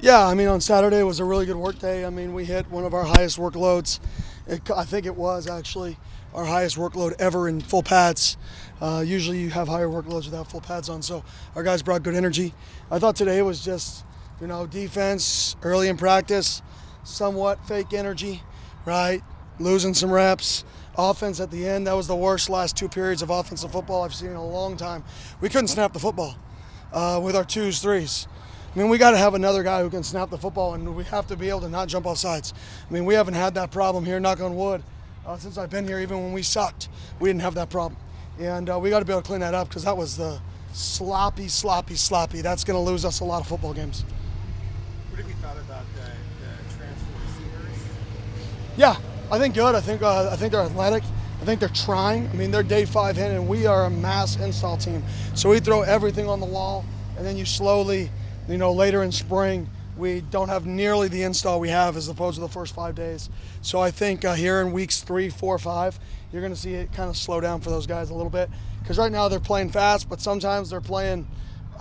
Yeah, I mean, on Saturday was a really good work day. I mean, we hit one of our highest workloads. I think it was actually our highest workload ever in full pads. Usually you have higher workloads without full pads on, so our guys brought good energy. I thought today was just, defense early in practice, somewhat fake energy, right? Losing some reps. Offense at the end, that was the worst last 2 periods of offensive football I've seen in a long time. We couldn't snap the football with our 2s, 3s. I mean, we got to have another guy who can snap the football, and we have to be able to not jump off sides. I mean, we haven't had that problem here, knock on wood, since I've been here. Even when we sucked, we didn't have that problem. And we got to be able to clean that up because that was the sloppy. That's going to lose us a lot of football games. What have you thought about the transfer receivers? Yeah, I think good. I think they're athletic. I think they're trying. I mean, they're day 5 in, and we are a mass install team. So we throw everything on the wall, and then you slowly, later in spring, we don't have nearly the install we have as opposed to the first 5 days. So I think here in weeks 3, 4, 5, you're going to see it kind of slow down for those guys a little bit. Because right now they're playing fast, but sometimes they're playing,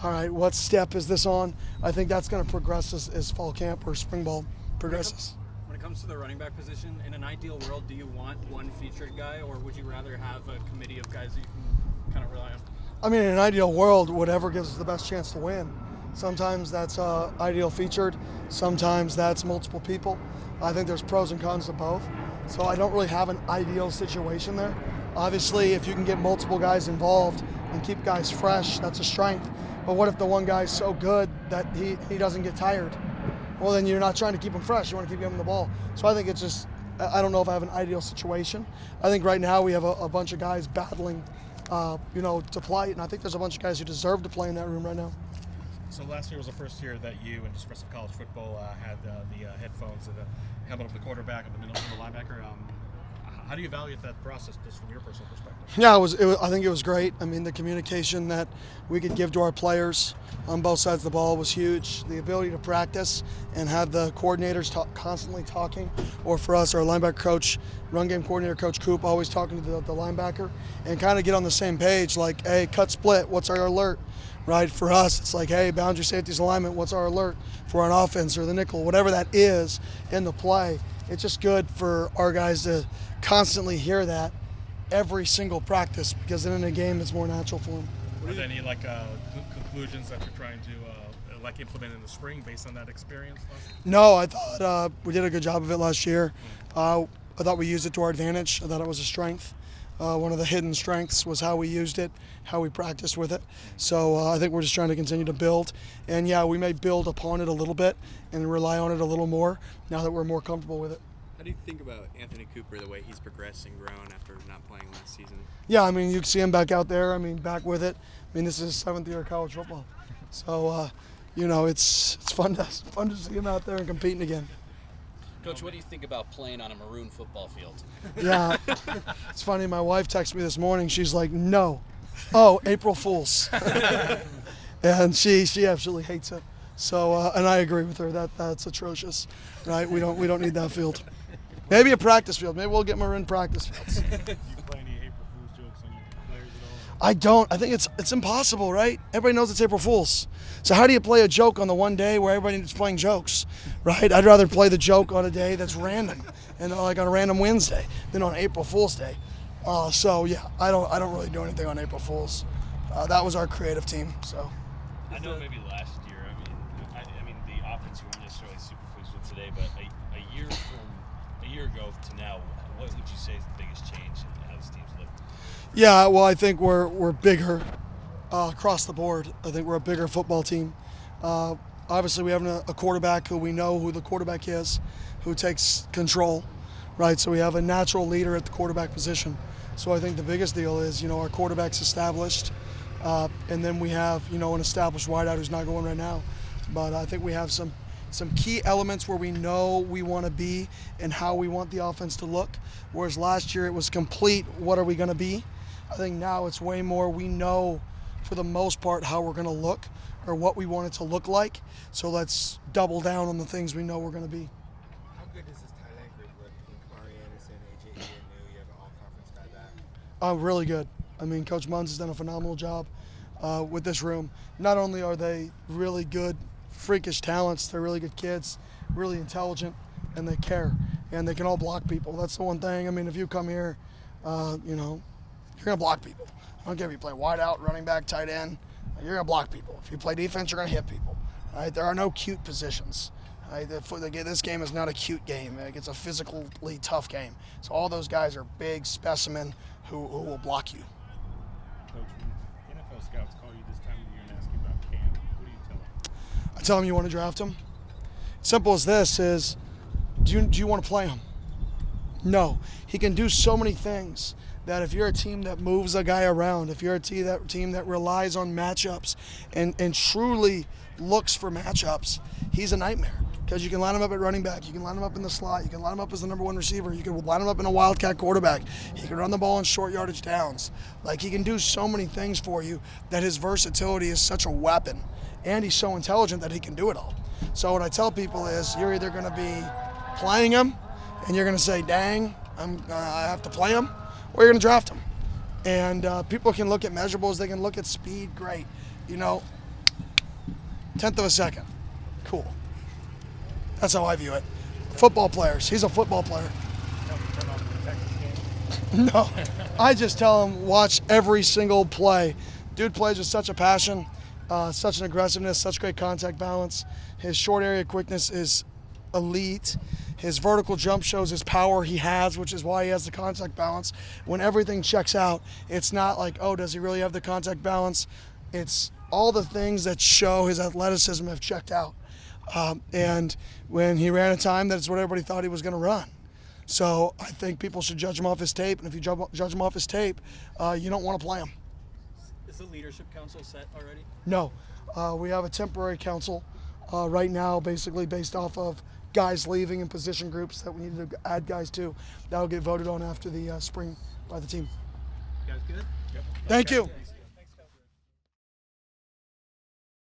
all right, what step is this on? I think that's going to progress as fall camp or spring ball progresses. When it comes to the running back position, in an ideal world, do you want one featured guy, or would you rather have a committee of guys that you can kind of rely on? I mean, in an ideal world, whatever gives us the best chance to win. Sometimes that's ideal featured. Sometimes that's multiple people. I think there's pros and cons to both. So I don't really have an ideal situation there. Obviously, if you can get multiple guys involved and keep guys fresh, that's a strength. But what if the one guy's so good that he doesn't get tired? Well, then you're not trying to keep him fresh. You want to keep giving him the ball. So I think it's just, I don't know if I have an ideal situation. I think right now we have a bunch of guys battling, to play. And I think there's a bunch of guys who deserve to play in that room right now. So last year was the first year that you and just rest of college football had the headphones and the helmet of the quarterback and the middle of the linebacker. How do you evaluate that process just from your personal perspective? Yeah, I think it was great. I mean, the communication that we could give to our players on both sides of the ball was huge. The ability to practice and have the coordinators constantly talking, or for us, our linebacker coach, run game coordinator, Coach Coop, always talking to the linebacker and kind of get on the same page, like, hey, cut split, what's our alert? Right, for us, it's like, hey, boundary safeties alignment, what's our alert for an offense or the nickel, whatever that is in the play. It's just good for our guys to constantly hear that every single practice, because then in a game it's more natural for them. Are there any conclusions that you're trying to implement in the spring based on that experience? No, I thought we did a good job of it last year. I thought we used it to our advantage. I thought it was a strength. One of the hidden strengths was how we used it, how we practiced with it. So I think we're just trying to continue to build. And yeah, we may build upon it a little bit and rely on it a little more now that we're more comfortable with it. How do you think about Anthony Cooper, the way he's progressed and grown after not playing last season? Yeah, I mean, you can see him back out there. I mean, back with it. I mean, this is his 7th year of college football. So, it's fun to see him out there and competing again. Coach, what do you think about playing on a maroon football field? Yeah, it's funny. My wife texted me this morning. She's like, no. Oh, April Fools. And she absolutely hates it. So, and I agree with her. That's atrocious, right? We don't need that field. Maybe a practice field. Maybe we'll get maroon practice fields. Do you play any April Fool's jokes on your players at all? I don't. I think it's impossible, right? Everybody knows it's April Fool's. So how do you play a joke on the one day where everybody's playing jokes, right? I'd rather play the joke on a day that's random, and like on a random Wednesday, than on April Fool's Day. So yeah, I don't really do anything on April Fool's. That was our creative team. So. I know maybe last year. I mean the offense you weren't necessarily super pleased with today, but a year ago to now, what would you say is the biggest change in how this team's looked? Yeah, well, I think we're bigger across the board. I think we're a bigger football team. Obviously, we have a quarterback who we know who the quarterback is, who takes control, right? So we have a natural leader at the quarterback position. So I think the biggest deal is, our quarterback's established, and then we have, an established wideout who's not going right now. But I think we have some key elements where we know we want to be and how we want the offense to look. Whereas last year it was complete, what are we going to be? I think now it's way more, we know for the most part how we're going to look or what we want it to look like. So let's double down on the things we know we're going to be. How good does this tight end group look between Kamari Anderson, AJ New? You have an all-conference guy back. Really good. I mean, Coach Munz has done a phenomenal job with this room. Not only are they really good freakish talents. They're really good kids, really intelligent, and they care. And they can all block people. That's the one thing. I mean, if you come here, you know, you're going to block people. I don't care if you play wide out, running back, tight end. You're going to block people. If you play defense, you're going to hit people. All right? There are no cute positions. All right? This game is not a cute game. It's a physically tough game. So all those guys are big specimen who will block you. Coach, when NFL scouts call you this time of the year and ask you about Cam, what do you tell them? I tell them you want to draft him. Simple as this is, do you want to play him? No. He can do so many things that if you're a team that moves a guy around, if you're a team that relies on matchups and truly looks for matchups, he's a nightmare. Because you can line him up at running back, you can line him up in the slot, you can line him up as the number one receiver, you can line him up in a wildcat quarterback, he can run the ball in short yardage downs. Like, he can do so many things for you that his versatility is such a weapon. And he's so intelligent that he can do it all. So what I tell people is, you're either going to be playing him and you're going to say, dang, I have to play him, or you're going to draft him. And people can look at measurables, they can look at speed, great. You know, 1/10 of a second, cool. That's how I view it. Football players, he's a football player. Turn on the Texas game? No, I just tell him, watch every single play. Dude plays with such a passion, such an aggressiveness, such great contact balance. His short area quickness is elite. His vertical jump shows his power he has, which is why he has the contact balance. When everything checks out, it's not like, oh, does he really have the contact balance? It's all the things that show his athleticism have checked out. And when he ran a time, that's what everybody thought he was going to run. So I think people should judge him off his tape. And if you judge him off his tape, you don't want to play him. Is the leadership council set already? No. We have a temporary council right now, basically based off of guys leaving in position groups that we need to add guys to. That'll get voted on after the spring by the team. You guys good? Yep. Thank you.